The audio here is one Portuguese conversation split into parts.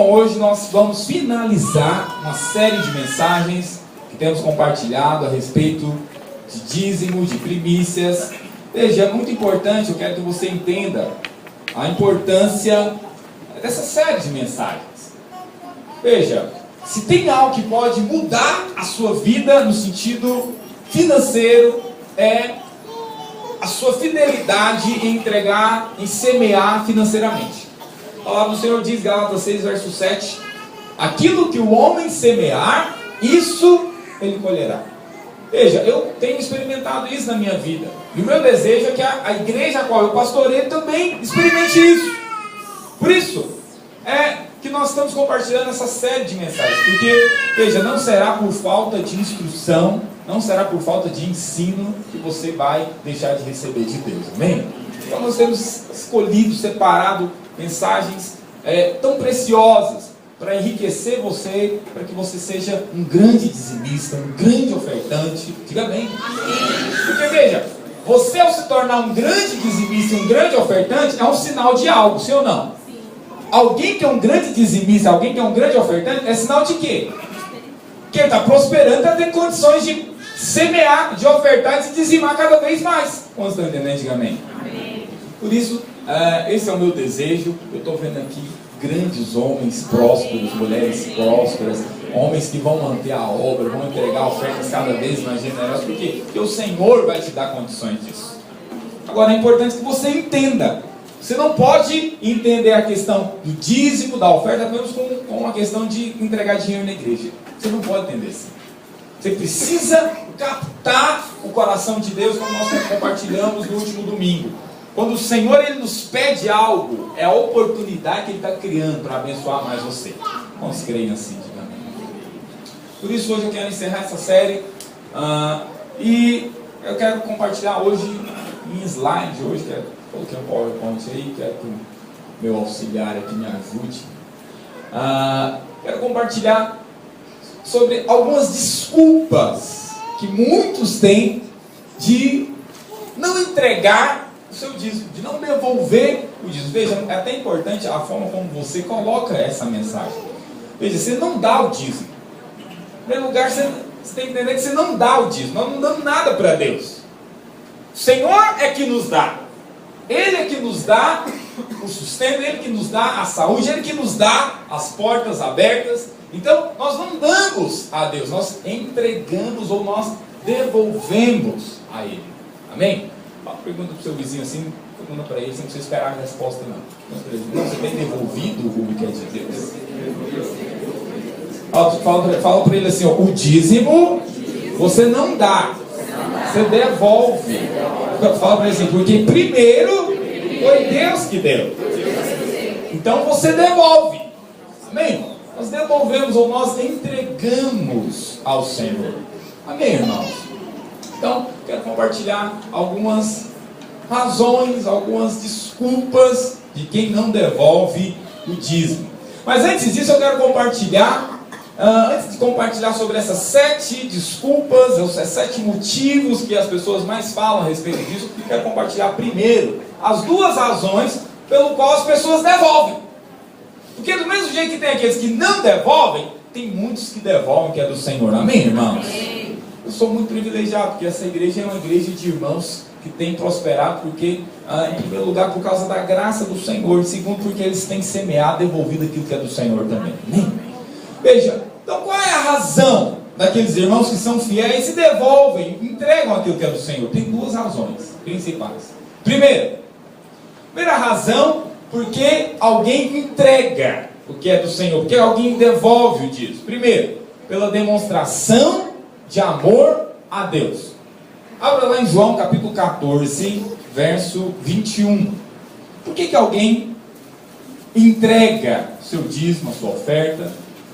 Bom, hoje nós vamos finalizar uma série de mensagens que temos compartilhado a respeito de dízimo, de primícias. Veja, é muito importante, eu quero que você entenda a importância dessa série de mensagens. Veja, se tem algo que pode mudar a sua vida no sentido financeiro, é a sua fidelidade em entregar, em semear financeiramente. A palavra do Senhor diz, Gálatas 6, verso 7, aquilo que o homem semear, isso ele colherá. Veja, eu tenho experimentado isso na minha vida. E o meu desejo é que a igreja a qual eu pastoreio também experimente isso. Por isso, é que nós estamos compartilhando essa série de mensagens. Porque, veja, não será por falta de instrução, não será por falta de ensino que você vai deixar de receber de Deus. Amém? Então nós temos escolhido, separado mensagens tão preciosas para enriquecer você, para que você seja um grande dizimista, um grande ofertante. Diga bem. Porque veja, você ao se tornar um grande dizimista, um grande ofertante, é um sinal de algo, sim ou não? Sim. Alguém que é um grande dizimista, alguém que é um grande ofertante, é sinal de quê? Que ele está prosperando, está tendo condições de semear, de ofertar e de dizimar cada vez mais. Como estão entendendo? Diga amém. Por isso, esse é o meu desejo. Eu estou vendo aqui grandes homens prósperos, mulheres prósperas, homens que vão manter a obra, vão entregar ofertas cada vez mais generosas, porque o Senhor vai te dar condições disso. Agora é importante que você entenda. Você não pode entender a questão do dízimo, da oferta, apenas com uma questão de entregar dinheiro na igreja. Você não pode entender assim. Você precisa captar o coração de Deus, como nós compartilhamos no último domingo. Quando o Senhor ele nos pede algo, é a oportunidade que Ele está criando para abençoar mais você. Quantos creem assim? Por isso hoje eu quero encerrar essa série. E eu quero compartilhar hoje em slide. Hoje coloquei um PowerPoint aí, quero que o meu auxiliar aqui me ajude. Quero compartilhar sobre algumas desculpas que muitos têm de não entregar o seu dízimo, de não devolver o dízimo. Veja, é até importante a forma como você coloca essa mensagem. Veja, você não dá o dízimo. Em primeiro lugar, você tem que entender que você não dá o dízimo. Nós não damos nada para Deus. O Senhor é que nos dá. Ele é que nos dá o sustento, Ele que nos dá a saúde, Ele que nos dá as portas abertas. Então, nós não damos a Deus, nós entregamos ou nós devolvemos a Ele. Amém? Pergunta para o seu vizinho assim, pergunta para ele, você não precisa esperar a resposta não. Não, você tem devolvido o que é de Deus? Fala para ele assim, ó, o dízimo você não dá, você devolve. Fala para ele assim, porque primeiro foi Deus que deu. Então você devolve. Amém? Nós devolvemos ou nós entregamos ao Senhor. Amém, irmãos? Então, quero compartilhar algumas razões, algumas desculpas de quem não devolve o dízimo. Mas antes disso, eu quero compartilhar, antes de compartilhar sobre essas 7 desculpas, os 7 motivos que as pessoas mais falam a respeito disso, eu quero compartilhar primeiro as 2 razões pelo qual as pessoas devolvem. Porque do mesmo jeito que tem aqueles que não devolvem, tem muitos que devolvem que é do Senhor. Amém, irmãos? Eu sou muito privilegiado, porque essa igreja é uma igreja de irmãos que tem prosperado, porque, em primeiro lugar, por causa da graça do Senhor, e segundo, porque eles têm semeado, devolvido aquilo que é do Senhor também. Amém? Veja, então qual é a razão daqueles irmãos que são fiéis e devolvem, entregam aquilo que é do Senhor? Tem 2 razões principais. Primeira razão, porque alguém entrega o que é do Senhor, porque alguém devolve o dízimo. Primeiro, pela demonstração de amor a Deus. Abra lá em João capítulo 14, verso 21. Por que alguém entrega seu dízimo, a sua oferta?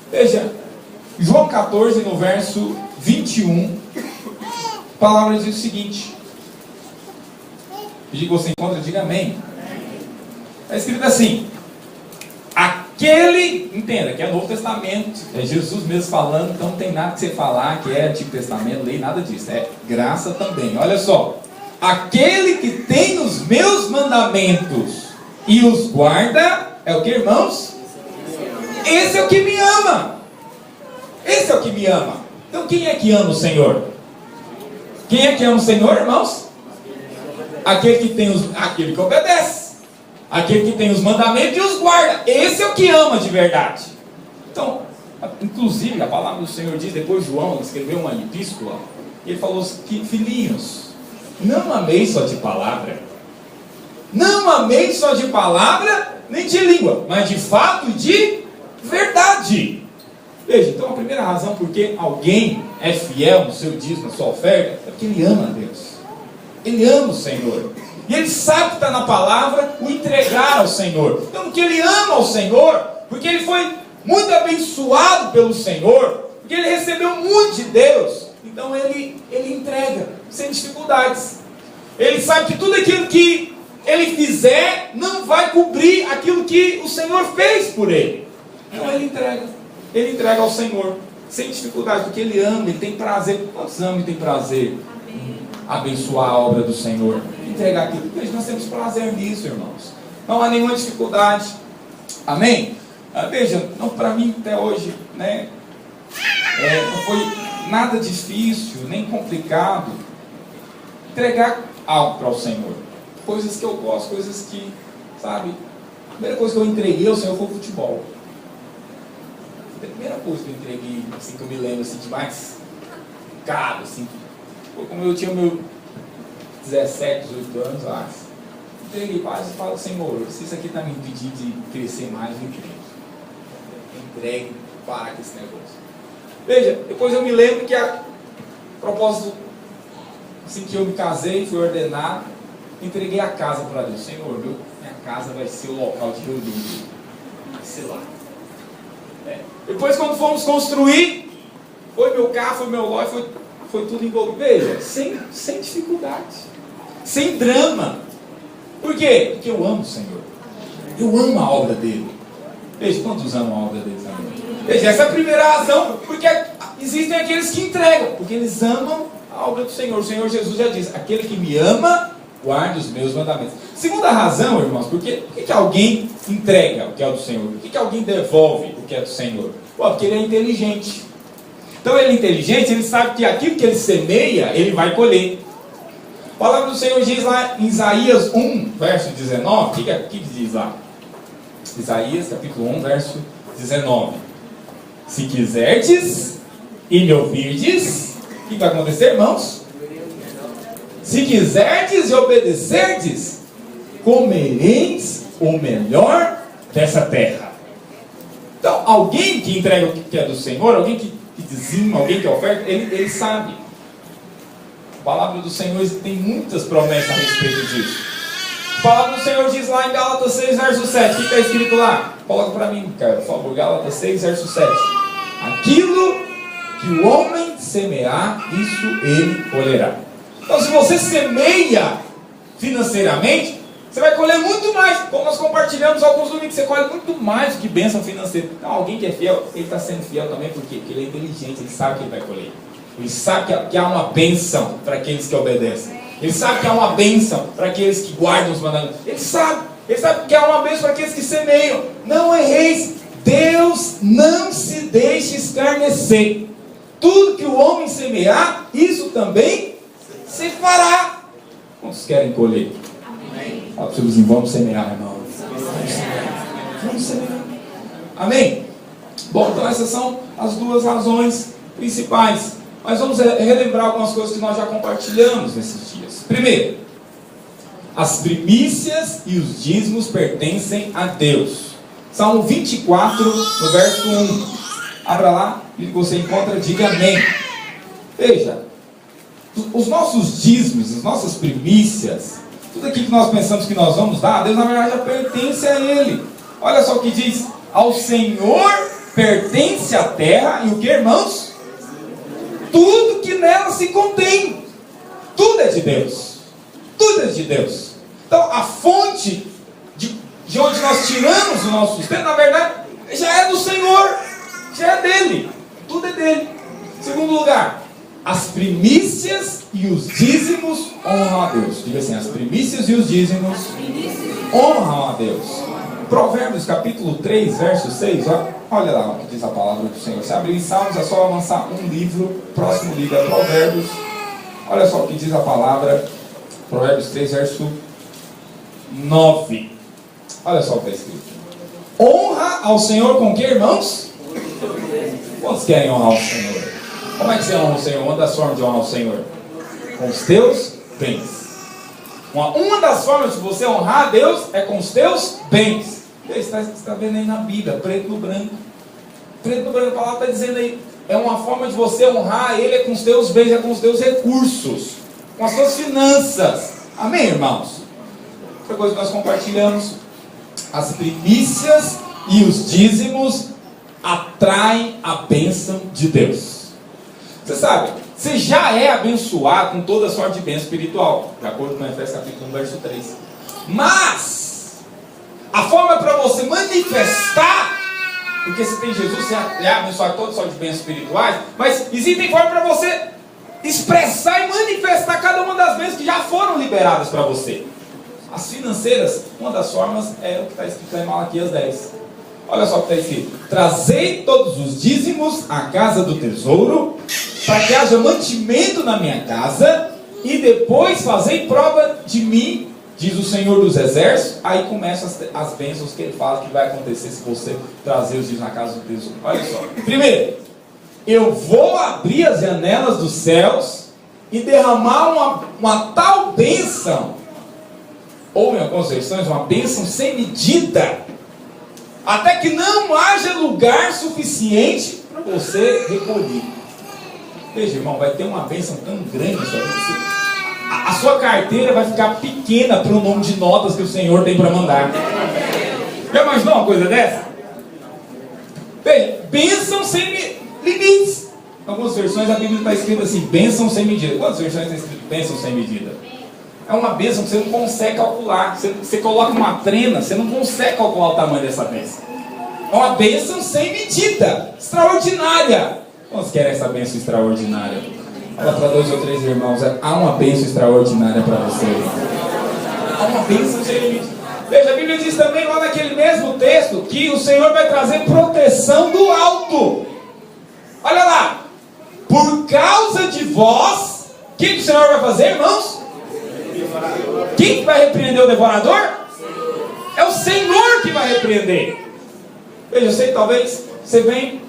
Veja, João 14, no verso 21, a palavra diz o seguinte. Pedir que você encontra, diga amém. Está escrito assim: aquele, entenda que é Novo Testamento, é Jesus mesmo falando, então não tem nada que você falar que é Antigo Testamento, lei, nada disso, é graça também. Olha só, aquele que tem os meus mandamentos e os guarda, é o que, irmãos? Esse é o que me ama. Esse é o que me ama. Então quem é que ama o Senhor? Quem é que ama o Senhor, irmãos? Aquele que obedece. Aquele que tem os mandamentos e os guarda. Esse é o que ama de verdade. Então, inclusive a palavra do Senhor diz, depois João escreveu uma epístola, e ele falou que, filhinhos, não ameis só de palavra. Não ameis só de palavra, nem de língua, mas de fato e de verdade. Veja, então a primeira razão porque alguém é fiel no seu dízimo, na sua oferta, é porque ele ama a Deus. Ele ama o Senhor. E ele sabe que está na palavra o entregar ao Senhor. Então, porque ele ama ao Senhor, porque ele foi muito abençoado pelo Senhor, porque ele recebeu muito de Deus, então ele entrega, sem dificuldades. Ele sabe que tudo aquilo que ele fizer não vai cobrir aquilo que o Senhor fez por ele. Então ele entrega ao Senhor, sem dificuldade, porque ele ama, ele tem prazer. Quantos amam e tem prazer? Abençoar a obra do Senhor, entregar aquilo, porque nós temos prazer nisso, irmãos. Não há nenhuma dificuldade. Amém? Veja, para mim até hoje, né, não foi nada difícil, nem complicado entregar algo para o Senhor. Coisas que eu gosto, coisas que, sabe, a primeira coisa que eu entreguei ao Senhor foi o futebol. A primeira coisa que eu entreguei, assim, que eu me lembro assim, de mais caro, assim, foi como eu tinha meu 17, 18 anos, eu acho. Entreguei paz e falo, Senhor, se isso aqui está me impedindo de crescer mais, eu entregue, para com esse negócio. Veja, depois eu me lembro que a propósito, assim que eu me casei, fui ordenado, entreguei a casa para Deus. Senhor, minha casa vai ser o local de reunião. Vai ser lá. Depois, quando fomos construir, foi meu carro, foi meu lote, foi tudo envolvido. Veja, sem dificuldade, sem drama. Por quê? Porque eu amo o Senhor. Eu amo a obra dele. Veja, quantos amam a obra dele também? Veja, essa é a primeira razão, porque existem aqueles que entregam, porque eles amam a obra do Senhor. O Senhor Jesus já diz, aquele que me ama, guarde os meus mandamentos. Segunda razão, irmãos, por que alguém entrega o que é do Senhor? Por que alguém devolve o que é do Senhor? Porque ele é inteligente. Então ele é inteligente, ele sabe que aquilo que ele semeia, ele vai colher. A palavra do Senhor diz lá em Isaías 1, verso 19, o que diz lá? Isaías capítulo 1, verso 19. Se quiserdes e me ouvirdes, o que vai acontecer, irmãos? Se quiserdes e obedecerdes, comereis o melhor dessa terra. Então, alguém que entrega o que é do Senhor, alguém que dizima, alguém que oferta, ele sabe. A palavra do Senhor tem muitas promessas a respeito disso. A palavra do Senhor diz lá em Gálatas 6, verso 7. O que está escrito lá? Coloca para mim, cara, por favor. Gálatas 6, verso 7. Aquilo que o homem semear, isso ele colherá. Então, se você semeia financeiramente, você vai colher muito mais. Como nós compartilhamos alguns domingos, você colhe muito mais do que bênção financeira. Então, alguém que é fiel, ele está sendo fiel também, por quê? Porque ele é inteligente, ele sabe que ele vai colher. Ele sabe que há uma bênção para aqueles que obedecem. Ele sabe que há uma bênção para aqueles que guardam os mandamentos. Ele sabe que há uma bênção para aqueles que semeiam. Não erreis. Deus não se deixe escarnecer. Tudo que o homem semear, isso também se fará. Quantos querem colher? Amém. Fala para os seus, vamos semear, irmão. Vamos semear. Amém? Bom, então essas são as duas razões principais. Mas vamos relembrar algumas coisas que nós já compartilhamos nesses dias. Primeiro, as primícias e os dízimos pertencem a Deus. Salmo 24, no verso 1. Abra lá, e você encontra, diga amém. Veja, os nossos dízimos, as nossas primícias, tudo aquilo que nós pensamos que nós vamos dar, Deus na verdade já pertence a Ele. Olha só o que diz: ao Senhor pertence a terra e o que, irmãos? Tudo que nela se contém. Tudo é de Deus. Tudo é de Deus. Então a fonte de onde nós tiramos o nosso sustento, na verdade, já é do Senhor, já é dele. Tudo é dele. Segundo lugar, as primícias e os dízimos honram a Deus. Diga assim: as primícias e os dízimos honram a Deus. Provérbios capítulo 3, verso 6, olha lá o que diz a palavra do Senhor. Se abrir em Salmos é só avançar um livro, próximo livro é Provérbios. Olha só o que diz a palavra, Provérbios 3, verso 9. Olha só o que está escrito. Honra ao Senhor com que, irmãos? Quantos querem honrar o Senhor? Como é que você honra o Senhor? Uma das formas de honrar o Senhor? Com os teus bens. Uma das formas de você honrar a Deus é com os teus bens. Você está vendo aí na Bíblia, preto no branco. Preto no branco, a palavra está dizendo aí. É uma forma de você honrar Ele, é com os teus bens, é com os teus recursos, com as suas finanças. Amém, irmãos? Outra coisa que nós compartilhamos: as primícias e os dízimos atraem a bênção de Deus. Você sabe, você já é abençoado com toda sorte de bênção espiritual, de acordo com Efésios capítulo 1, verso 3. Mas a forma para você manifestar, porque se tem Jesus, você é abençoado com toda sorte de bênçãos espirituais, mas existem formas para você expressar e manifestar cada uma das bênçãos que já foram liberadas para você. As financeiras, uma das formas é o que está escrito em Malaquias 10. Olha só o que está escrito: trazei todos os dízimos à casa do tesouro, para que haja mantimento na minha casa, e depois fazei prova de mim, diz o Senhor dos Exércitos. Aí começam as bênçãos que ele fala que vai acontecer se você trazer os dízimos na casa do tesouro. Olha só. Primeiro, eu vou abrir as janelas dos céus e derramar uma tal bênção, ou em algumas versões, uma bênção sem medida, até que não haja lugar suficiente para você recolher. Veja, irmão, vai ter uma bênção tão grande na sua vida. A sua carteira vai ficar pequena para o número de notas que o Senhor tem para mandar. Já imaginou uma coisa dessa? Veja, bênção sem limites. Em algumas versões a Bíblia está escrito assim: bênção sem medida. Quantas versões está escrito bênção sem medida? É uma bênção que você não consegue calcular. Você coloca uma trena, você não consegue calcular o tamanho dessa bênção. É uma bênção sem medida, extraordinária. Quantos querem essa bênção extraordinária? Fala para 2 ou 3 irmãos: há uma bênção extraordinária para você. Há uma bênção sem limite. Veja, a Bíblia diz também lá naquele mesmo texto que o Senhor vai trazer proteção do alto. Olha lá: por causa de vós, o que o Senhor vai fazer, irmãos? Quem vai repreender o devorador? É o Senhor que vai repreender. Veja, eu sei, talvez você vem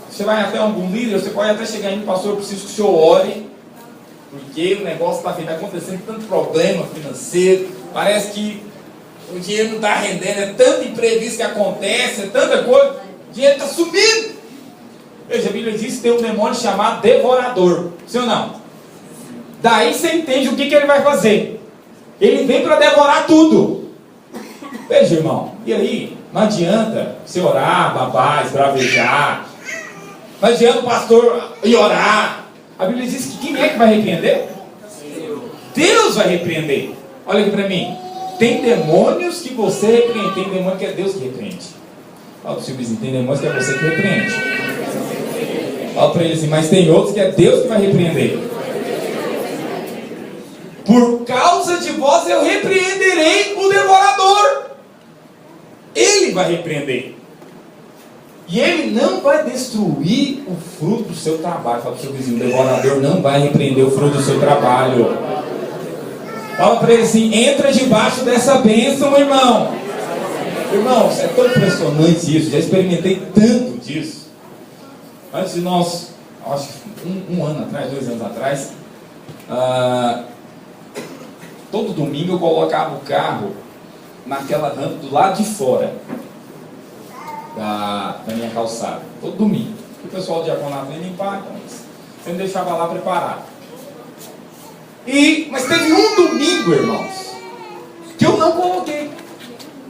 você vai até algum líder, você pode até chegar em: pastor, eu preciso que o senhor ore, porque o negócio está acontecendo tanto problema financeiro, parece que o dinheiro não está rendendo, é tanto imprevisto que acontece, é tanta coisa, o dinheiro está sumindo. Veja, a Bíblia diz que tem um demônio chamado devorador, sim ou não? Daí você entende o que ele vai fazer. Ele vem para devorar tudo. Veja, irmão, e aí não adianta você orar, babar, esbravejar, não adianta o pastor ir orar. A Bíblia diz que quem é que vai repreender? Deus vai repreender. Olha aqui para mim: tem demônios que você repreende, tem demônio que é Deus que repreende. Fala para o seu vizinho: tem demônios que é você que repreende. Fala para ele assim: mas tem outros que é Deus que vai repreender. Por causa de vós eu repreenderei o devorador. Ele vai repreender. E ele não vai destruir o fruto do seu trabalho. Fala para o seu vizinho: o devorador não vai repreender o fruto do seu trabalho. Fala para ele assim: entra debaixo dessa bênção, irmão. Irmãos, é tão impressionante isso. Já experimentei tanto disso. Antes de nós, acho que um ano atrás, 2 anos atrás, todo domingo eu colocava o carro naquela rampa do lado de fora da minha calçada, todo domingo. O pessoal do diaconato vem limpar, então você me deixava lá preparado. Mas teve um domingo, irmãos, que eu não coloquei.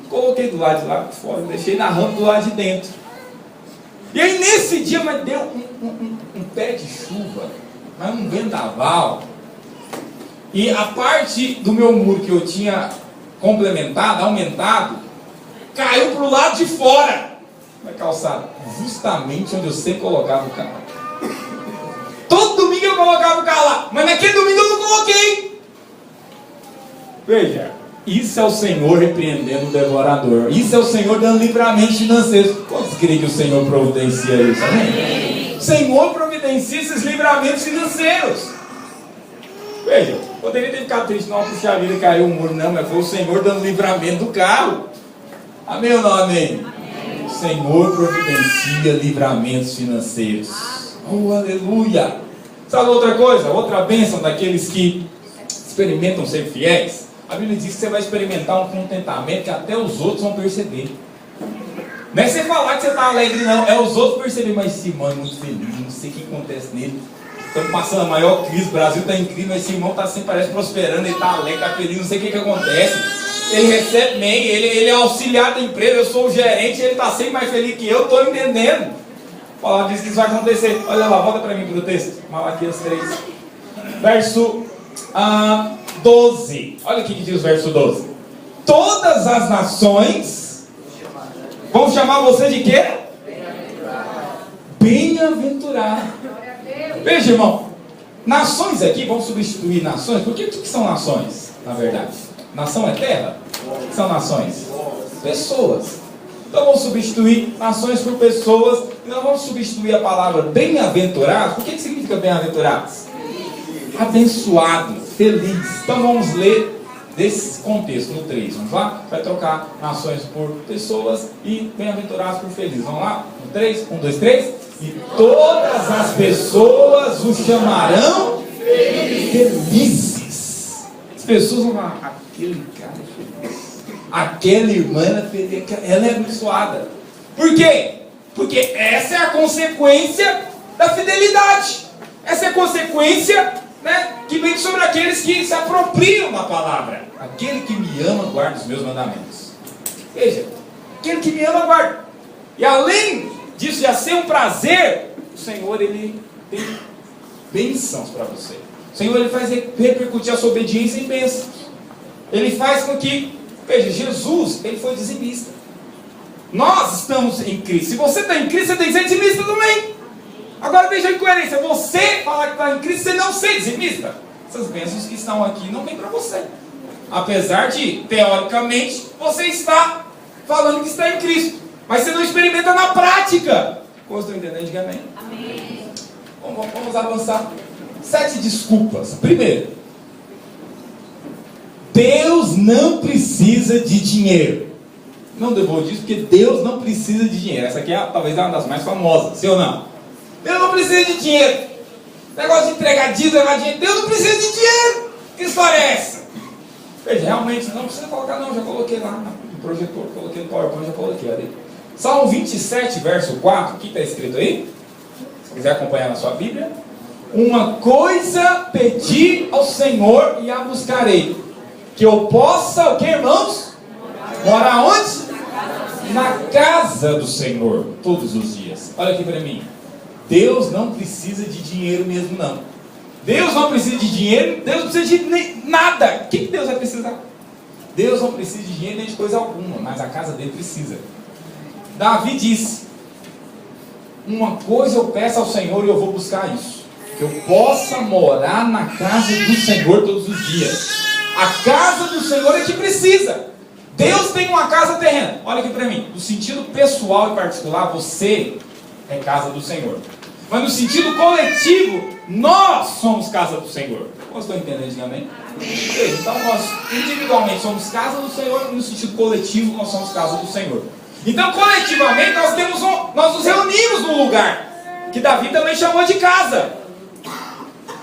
Coloquei do lado de lá de fora, deixei na rampa do lado de dentro. E aí nesse dia, mas deu um pé de chuva, mas um vendaval. E a parte do meu muro que eu tinha complementado, aumentado, caiu para o lado de fora da calçada, justamente onde eu sempre colocava o carro. Todo domingo eu colocava o carro lá, mas naquele domingo eu não coloquei. Veja, Isso é o Senhor repreendendo o devorador. Isso é o Senhor dando livramento financeiro. Quantos creem que o Senhor providencia isso? Amém? O Senhor providencia esses livramentos financeiros. Veja, poderia ter ficado triste, não, puxa vida, caiu o muro, não, mas foi o Senhor dando livramento do carro. Amém ou não amém? Amém. O Senhor providencia livramentos financeiros. Oh, aleluia! Sabe outra coisa? Outra bênção daqueles que experimentam ser fiéis. A Bíblia diz que você vai experimentar um contentamento que até os outros vão perceber. Não é você falar que você está alegre, não. É os outros perceberem. Mas esse irmão é muito feliz, não sei o que acontece nele. Estamos passando a maior crise, o Brasil está em crise, mas esse irmão está assim, parece prosperando, ele está alegre, está feliz, não sei o que acontece. Ele recebe bem, ele é auxiliar da empresa, eu sou o gerente, ele está sempre mais feliz que eu, estou entendendo. A palavra diz que isso vai acontecer. Olha lá, volta para mim para o texto. Malaquias 3, verso 12. Olha o que diz o verso 12. Todas as nações vão chamar você de quê? Bem-aventurado. Veja, irmão, nações aqui vão substituir nações. Por que são nações, na verdade? Nação é terra? O que são nações? Pessoas. Então vamos substituir nações por pessoas. E nós vamos substituir a palavra bem-aventurados. Por que significa bem-aventurados? Abençoado, feliz. Então vamos ler desse contexto, no 3. Vamos lá? Vai trocar nações por pessoas e bem-aventurados por felizes. Vamos lá? No 3, 1, 2, 3. E todas as pessoas o chamarão felizes. As pessoas vão falar, aquele cara é feliz. Aquela irmã é feliz. Ela é abençoada. Por quê? Porque essa é a consequência da fidelidade. Essa é a consequência, né, que vem sobre aqueles que se apropriam da palavra. Aquele que me ama guarda os meus mandamentos. Veja, aquele que me ama guarda. E além disso já ser um prazer, o Senhor, ele tem bênçãos para você. O Senhor, ele faz repercutir a sua obediência em bênçãos. Ele faz com que, veja, Jesus, ele foi dizimista. Nós estamos em Cristo. Se você está em Cristo, você tem que ser dizimista também. Agora veja a incoerência. Você falar que está em Cristo, você não ser dizimista. Essas bênçãos que estão aqui não vêm para você. Apesar de, teoricamente, você está falando que está em Cristo. Mas você não experimenta na prática. Como estou entendendo? Diga amém. Amém. Vamos avançar. 7 desculpas. Primeiro, Deus não precisa de dinheiro. Não devolvo disso porque Deus não precisa de dinheiro. Essa aqui é talvez uma das mais famosas, sim ou não? Deus não precisa de dinheiro. Negócio de entregar dízimo, levar dinheiro. Deus não precisa de dinheiro. Que história é essa? Veja, realmente não precisa colocar, não. Já coloquei lá no projetor, coloquei no PowerPoint, já coloquei ali. Salmo 27, verso 4, o que está escrito aí? Se quiser acompanhar na sua Bíblia. Uma coisa pedi ao Senhor e a buscarei. Que eu possa, o que, irmãos? Morar onde? Na casa do Senhor, todos os dias. Olha aqui para mim. Deus não precisa de dinheiro mesmo, não. Deus não precisa de dinheiro, Deus não precisa de nada. O que Deus vai precisar? Deus não precisa de dinheiro nem de coisa alguma, mas a casa dele precisa. Davi disse, uma coisa eu peço ao Senhor e eu vou buscar isso, que eu possa morar na casa do Senhor todos os dias. A casa do Senhor é que precisa. Deus tem uma casa terrena. Olha aqui para mim, no sentido pessoal e particular, você é casa do Senhor. Mas no sentido coletivo, nós somos casa do Senhor. Vocês estão entendendo, diga amém? Então nós individualmente somos casa do Senhor, e no sentido coletivo nós somos casa do Senhor. Então coletivamente nós nos reunimos num lugar que Davi também chamou de casa.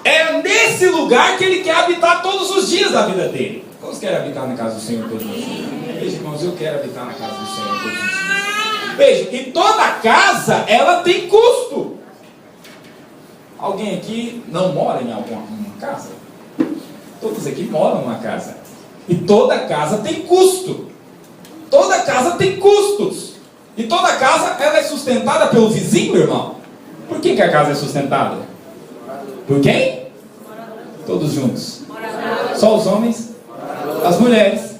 É nesse lugar que ele quer habitar todos os dias da vida dele. Quantos querem habitar na casa do Senhor todos os dias? Veja, irmãos, eu quero habitar na casa do Senhor todos os dias. Veja, e toda casa, ela tem custo. Alguém aqui não mora em alguma casa? Todos aqui moram numa casa. E toda casa tem custo. Toda casa tem custos. E toda casa, ela é sustentada pelo vizinho, irmão. Por que a casa é sustentada? Por quem? Todos juntos. Só os homens? As mulheres?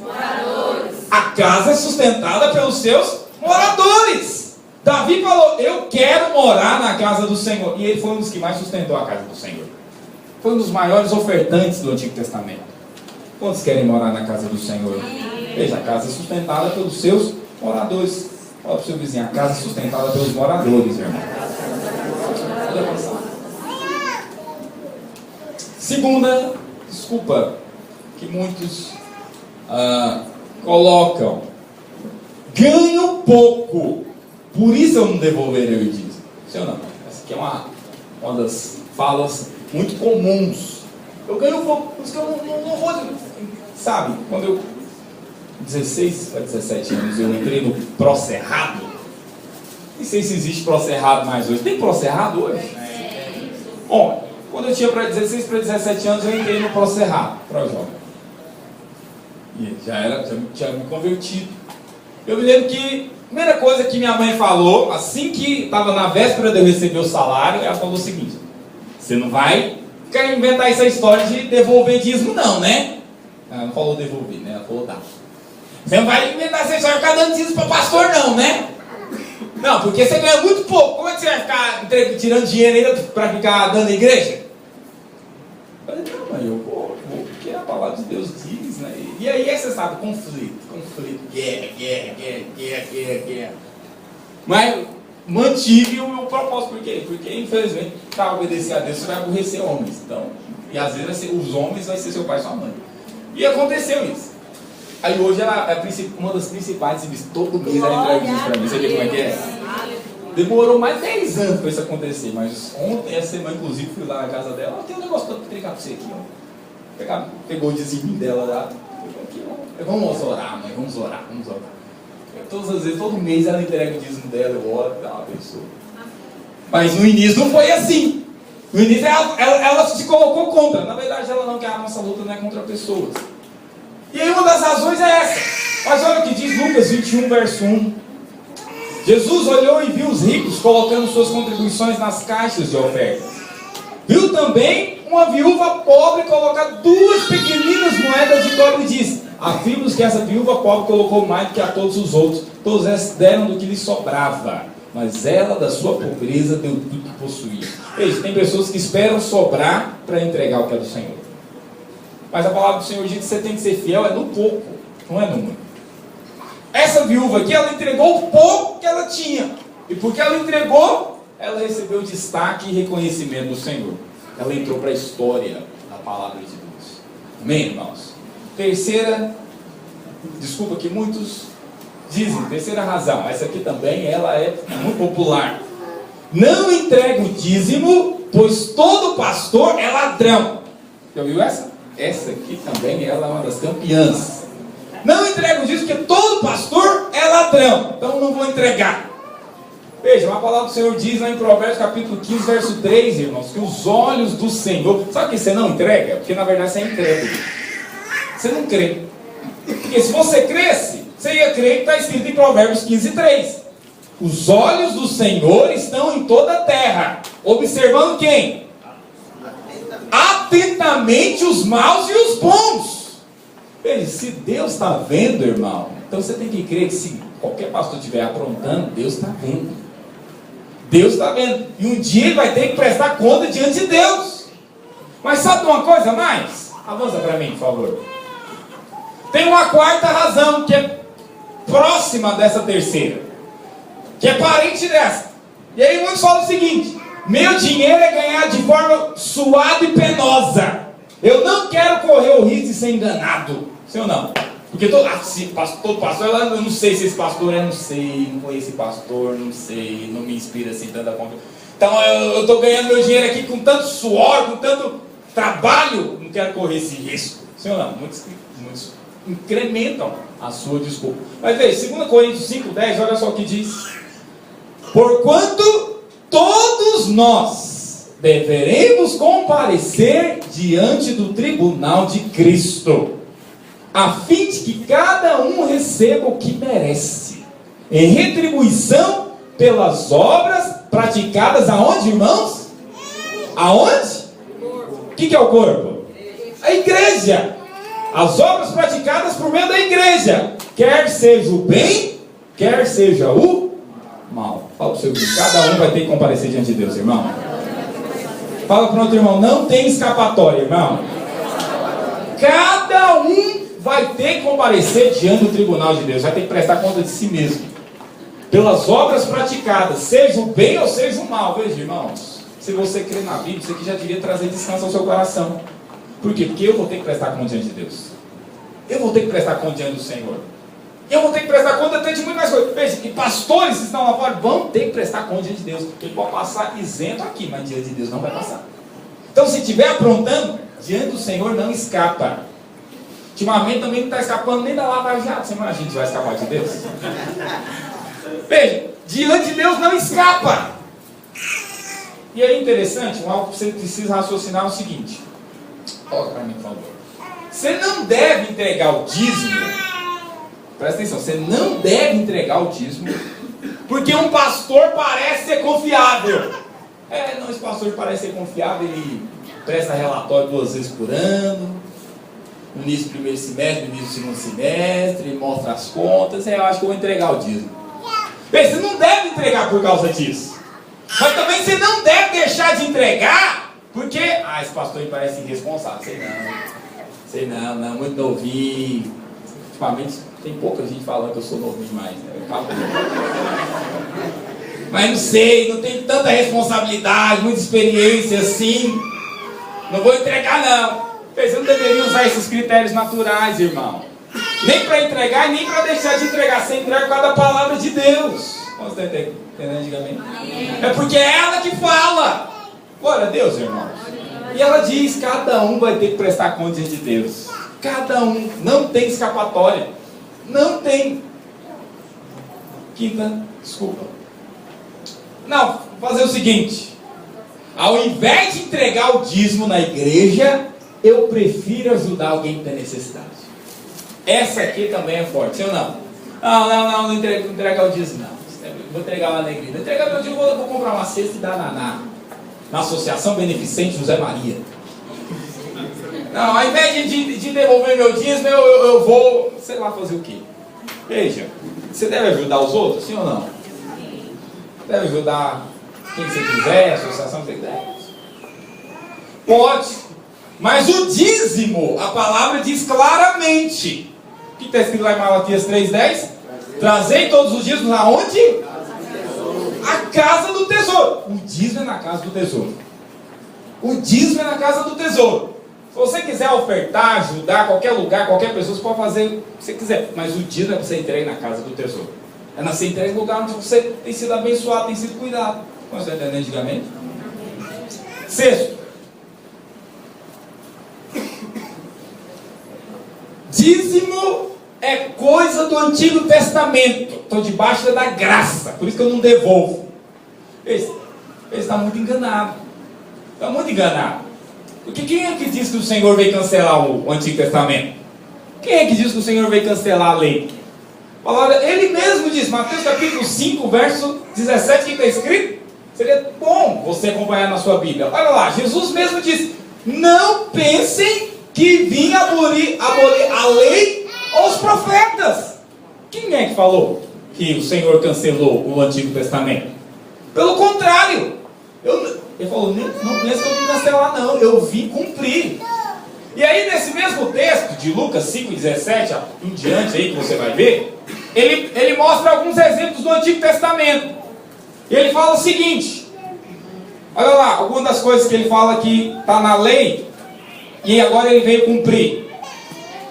A casa é sustentada pelos seus moradores. Davi falou, eu quero morar na casa do Senhor. E ele foi um dos que mais sustentou a casa do Senhor. Foi um dos maiores ofertantes do Antigo Testamento. Quantos querem morar na casa do Senhor? Veja, a casa é sustentada pelos seus moradores. Fala para o seu vizinho, a casa é sustentada pelos moradores, irmão. Segunda desculpa que muitos colocam: ganho pouco, por isso eu não devolverei o dízimo. Sim ou não? Essa aqui é uma das falas muito comuns. Eu ganho pouco, por isso que eu não vou. Sabe, quando eu 16 para 17 anos eu entrei no pró-cerrado. Não sei se existe pró-cerrado mais hoje. Tem pró-cerrado hoje? Bom, quando eu tinha 16 para 17 anos eu entrei no pró-cerrado, pró-jovem. E já tinha me convertido. Eu me lembro que a primeira coisa que minha mãe falou, assim que estava na véspera de eu receber o salário, ela falou o seguinte: você não vai inventar essa história de devolver dízimo não, né? Ela não falou devolver, né? Ela falou dar. Você não vai inventar essa história de ficar dando dízimo para pastor não, né? Não, porque você ganha muito pouco. Como é que você vai ficar tirando dinheiro ainda para ficar dando à igreja? Eu falei, não, mãe, eu vou, porque a palavra de Deus diz, né? E aí você sabe, conflito, guerra. Mas mantive o meu propósito, por quê? Porque infelizmente, para obedecer a Deus, você vai aborrecer homens. Então, e às vezes os homens vai ser seu pai e sua mãe. E aconteceu isso. Aí hoje ela é uma das principais, todo mês ela entrega isso para mim. Você vê como é que é? Demorou mais 10 anos para isso acontecer, mas ontem, essa semana, inclusive, fui lá na casa dela. Tem um negócio para entregar para você aqui, ó. Pegou o diziminho dela lá. Aqui, ó. Vamos orar, mãe, vamos orar. Todas as vezes, todo mês ela entrega o dízimo dela, eu oro, ela abençoa. Mas no início não foi assim. No início ela se colocou contra. Na verdade, ela não quer, a nossa luta não é contra pessoas. E aí uma das razões é essa. Mas olha o que diz Lucas 21, verso 1. Jesus olhou e viu os ricos colocando suas contribuições nas caixas de ofertas. Viu também uma viúva pobre colocar 2 pequeninas moedas de cobre e disse: afirmo que essa viúva pobre colocou mais do que a todos os outros. Todos esses deram do que lhe sobrava, mas ela da sua pobreza deu tudo que possuía. Veja, tem pessoas que esperam sobrar para entregar o que é do Senhor. Mas a palavra do Senhor diz que você tem que ser fiel no pouco, não é no muito. Essa viúva aqui, ela entregou o pouco que ela tinha. E porque ela entregou, ela recebeu destaque e reconhecimento do Senhor. Ela entrou para a história da palavra de Deus. Amém, irmãos? Terceira, desculpa que muitos dizem, terceira razão, essa aqui também, ela é muito popular. Não entrega o dízimo, pois todo pastor é ladrão. Já ouviu essa? Essa aqui também, ela é uma das campeãs. Não entrega o dízimo, porque todo pastor é ladrão. Então não vou entregar. Veja, uma palavra do Senhor diz lá em Provérbios capítulo 15, verso 3, irmãos, que os olhos do Senhor... Sabe que você não entrega? Porque na verdade você é incrédulo. Você não crê. Porque se você cresce, você ia crer que está escrito em Provérbios 15, 3. Os olhos do Senhor estão em toda a terra, observando quem? Atentamente os maus e os bons. Veja, se Deus está vendo, irmão, então você tem que crer que se qualquer pastor estiver aprontando, Deus está vendo. Deus está vendo. E um dia ele vai ter que prestar conta diante de Deus. Mas sabe uma coisa a mais? Avança para mim, por favor. Tem uma quarta razão que é próxima dessa terceira, que é parente dessa. E aí muitos falam o seguinte: meu dinheiro é ganhar de forma suada e penosa. Eu não quero correr o risco de ser enganado. Sim ou não? Porque todo pastor, eu não sei se esse pastor é, não conheço esse pastor, não sei, não me inspira assim tanta confiança. Então eu estou ganhando meu dinheiro aqui com tanto suor, com tanto trabalho, não quero correr esse risco. Sim ou não? Muitos incrementam a sua desculpa. Mas veja, 2 Coríntios 5,10, olha só o que diz: porquanto todos nós deveremos comparecer diante do tribunal de Cristo, a fim de que cada um receba o que merece, em retribuição pelas obras praticadas aonde, irmãos? Aonde? O que é o corpo? A igreja. As obras praticadas por meio da igreja, quer seja o bem, quer seja o mal. Fala para o seu filho, cada um vai ter que comparecer diante de Deus, irmão. Fala para o outro irmão, não tem escapatória, irmão. Cada Cada um vai ter que comparecer diante do tribunal de Deus, vai ter que prestar conta de si mesmo, pelas obras praticadas, seja o bem ou seja o mal. Veja, irmãos, se você crê na Bíblia, isso aqui já devia trazer descanso ao seu coração. Por quê? Porque eu vou ter que prestar conta diante de Deus. Eu vou ter que prestar conta diante do Senhor. Eu vou ter que prestar conta até de muito mais coisas. Veja, e pastores que estão lá fora vão ter que prestar conta diante de Deus. Ele pode passar isento aqui, mas diante de Deus não vai passar. Então, se estiver aprontando, diante do Senhor não escapa. Ultimamente também não está escapando nem da Lava Jato. Você imagina a gente vai escapar de Deus? Veja, diante de Deus não escapa. E é interessante, algo que você precisa raciocinar é o seguinte. Olha para mim, por favor. Você não deve entregar o dízimo. Presta atenção, você não deve entregar o dízimo porque um pastor parece ser confiável. Não, esse pastor parece ser confiável, ele presta relatório 2 vezes por ano, no início do primeiro semestre, no início do segundo semestre, ele mostra as contas, eu acho que eu vou entregar o dízimo. Bem, você não deve entregar por causa disso. Mas também você não deve deixar de entregar porque, esse pastor aí parece irresponsável, sei não, muito novinho. Ultimamente tem pouca gente falando que eu sou novinho demais, Mas não sei, não tenho tanta responsabilidade, muita experiência assim. Não vou entregar não. Você não deveria usar esses critérios naturais, irmão. Nem para entregar e nem para deixar de entregar. Você entrega por causa da palavra de Deus. Você está entendendo antigamente? É porque é ela que fala. Glória a Deus, irmãos. E ela diz, cada um vai ter que prestar conta diante de Deus. Cada um, não tem escapatória. Não tem. Quinta, desculpa. Não, vou fazer o seguinte. Ao invés de entregar o dízimo na igreja, eu prefiro ajudar alguém que tem necessidade. Essa aqui também é forte, sim ou não? Não entregar o dízimo não. Vou entregar lá na igreja. Vou entregar meu dízimo, vou comprar uma cesta e dar na Associação Beneficente José Maria. Não, ao invés de devolver meu dízimo, eu vou, sei lá, fazer o quê? Veja, você deve ajudar os outros, sim ou não? Deve ajudar quem você quiser, a associação que você quiser. Pode. Mas o dízimo, a palavra diz claramente. O que está escrito lá em Malaquias 3,10? Trazei todos os dízimos aonde? A casa do tesouro. O dízimo é na casa do tesouro. O dízimo é na casa do tesouro. Se você quiser ofertar, ajudar, qualquer lugar, qualquer pessoa, você pode fazer o que você quiser. Mas o dízimo é para você entregar na casa do tesouro. É na você entregar no lugar onde você tem sido abençoado, tem sido cuidado. Como você está entendendo antigamente? Sexto. Dízimo é coisa do Antigo Testamento. Estou debaixo da graça. Por isso que eu não devolvo. Esse está muito enganado. Está muito enganado. Porque quem é que diz que o Senhor veio cancelar o Antigo Testamento? Quem é que diz que o Senhor veio cancelar a lei? Ele mesmo diz, Mateus capítulo 5, verso 17, que está escrito? Seria bom você acompanhar na sua Bíblia. Olha lá, Jesus mesmo diz, não pensem que vim abolir a lei ou os profetas. Quem é que falou que o Senhor cancelou o Antigo Testamento? Pelo contrário, ele falou, não pensa que eu vim cancelar não, eu vim cumprir. E aí nesse mesmo texto de Lucas 5,17 em diante aí que você vai ver, ele mostra alguns exemplos do Antigo Testamento. E ele fala o seguinte, olha lá, algumas das coisas que ele fala que está na lei, e agora ele veio cumprir.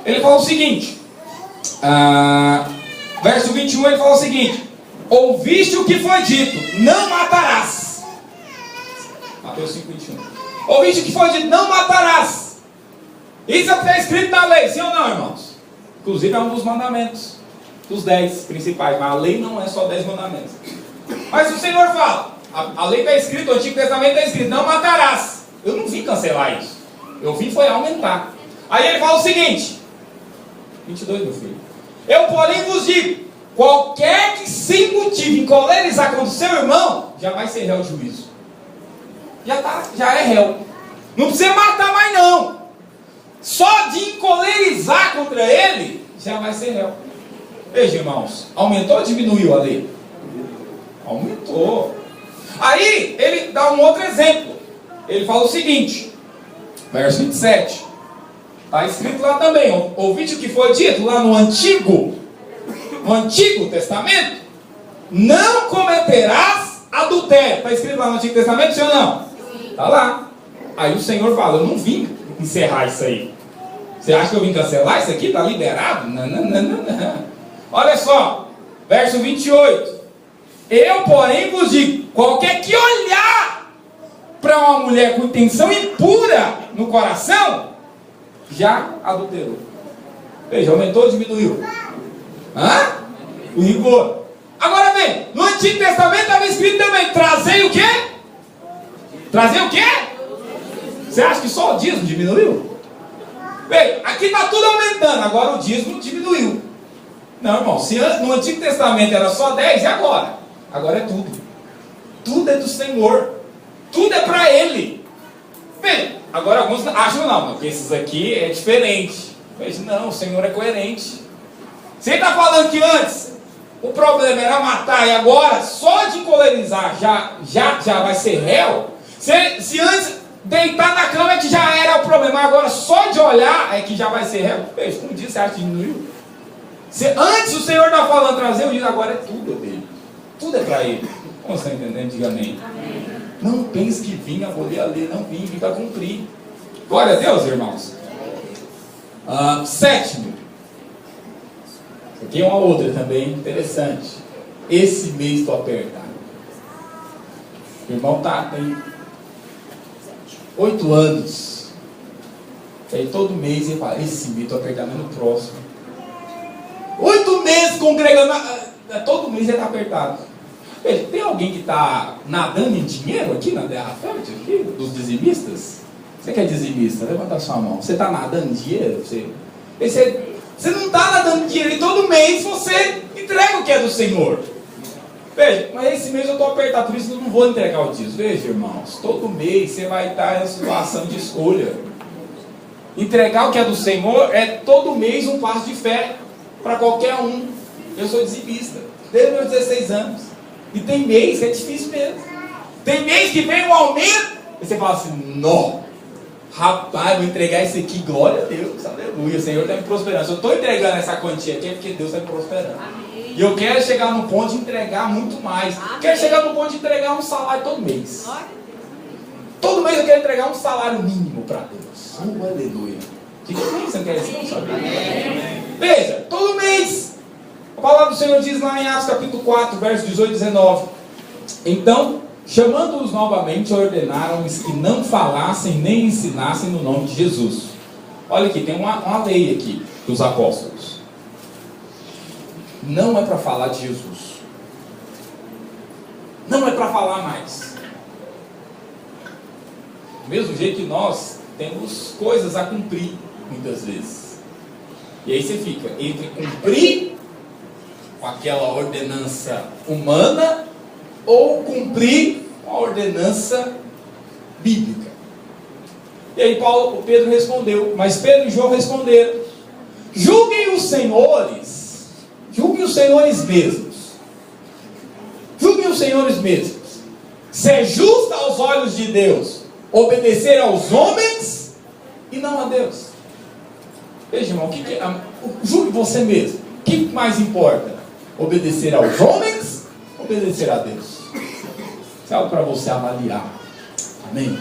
Ele fala o seguinte, verso 21 ele fala o seguinte, ouviste o que foi dito, não matarás. Mateus 5, 21. Ouviste o que foi dito, não matarás. Isso é o que está escrito na lei, sim ou não, irmãos? Inclusive é um dos mandamentos, dos 10 principais, mas a lei não é só 10 mandamentos. Mas o Senhor fala, a lei está escrita, o Antigo Testamento está escrito, não matarás. Eu não vim cancelar isso, eu vim foi aumentar. Aí ele fala o seguinte, 22, meu filho, eu porém vos digo, qualquer que sem motivo encolerizar contra o seu irmão, já vai ser réu de juízo. Já é réu. Não precisa matar mais não. Só de encolerizar contra ele, já vai ser réu. Veja, irmãos, aumentou ou diminuiu a lei? Aumentou. Aí, ele dá um outro exemplo. Ele fala o seguinte, verso 27. Está escrito lá também. Ouviste o que foi dito lá no Antigo Testamento? Não cometerás adultério. Está escrito lá no Antigo Testamento, sim ou não? Está lá. Aí o Senhor fala, eu não vim encerrar isso aí. Você acha que eu vim cancelar isso aqui? Está liberado? Não, não, não, não, não. Olha só, verso 28. Eu, porém, vos digo, qualquer que olhar para uma mulher com intenção impura no coração, já adulterou. Veja, aumentou ou diminuiu? Hã? O rigor. Agora vem, no Antigo Testamento estava escrito também, trazei o quê? Trazer o quê? Você acha que só o dízimo diminuiu? Bem, aqui está tudo aumentando, agora o dízimo diminuiu. Não, irmão, se no Antigo Testamento era só 10, e agora? Agora é tudo. Tudo é do Senhor. Tudo é para Ele. Bem, agora alguns acham não, que esses aqui é diferente. Mas não, o Senhor é coerente. Você está falando que antes o problema era matar e agora só de encolerizar já vai ser réu? Se antes deitar na cama é que já era o problema, agora só de olhar é que já vai ser réu? Veja, como disse, você acha que diminuiu? Antes o Senhor está falando trazer o dízimo, agora é tudo dele. Tudo é para Ele. Como você está entendendo? Diga amém. Não pense que vim abolir a lei, não vim para cumprir. Glória a Deus, irmãos. Sétimo. Aqui é uma outra também interessante. Esse mês estou apertado. O irmão tem 8 anos. Aí todo mês ele fala, esse mês estou apertado, mas no próximo. 8 meses congregando, todo mês ele está apertado. Veja, tem alguém que está nadando em dinheiro aqui na Terra Fértil, aqui, dos dizimistas? Você que é dizimista, levanta a sua mão. Você está nadando em dinheiro? Você não está nadando em dinheiro e todo mês você entrega o que é do Senhor. Veja, mas esse mês eu estou apertado, por isso eu não vou entregar o dízimo. Veja, irmãos, todo mês você vai estar em situação de escolha. Entregar o que é do Senhor é todo mês um passo de fé para qualquer um. Eu sou dizimista, desde meus 16 anos. E tem mês que é difícil mesmo. Tem mês que vem um aumento, e você fala assim, não, rapaz, vou entregar isso aqui, glória a Deus, aleluia, o Senhor está me prosperando. Se eu estou entregando essa quantia aqui, é porque Deus está me prosperando. E eu quero chegar no ponto de entregar muito mais. Quero chegar no ponto de entregar um salário todo mês. Todo mês eu quero entregar um salário mínimo para Deus. Aleluia. O que você quer dizer? Não sabe? Veja, todo mês. A palavra do Senhor diz lá em Atos capítulo 4, versos 18 e 19. Então, chamando-os novamente, ordenaram-lhes que não falassem nem ensinassem no nome de Jesus. Olha aqui, tem uma lei aqui dos apóstolos. Não é para falar de Jesus. Não é para falar mais. Do mesmo jeito que nós temos coisas a cumprir, muitas vezes. E aí você fica entre cumprir com aquela ordenança humana ou cumprir com a ordenança bíblica. E aí Pedro respondeu, mas Pedro e João responderam, julguem os senhores mesmos. Julguem os senhores mesmos. Se é justo aos olhos de Deus obedecer aos homens e não a Deus. Veja, irmão, julgue você mesmo. O que mais importa? Obedecer aos homens ou obedecer a Deus? Isso é algo para você avaliar. Amém?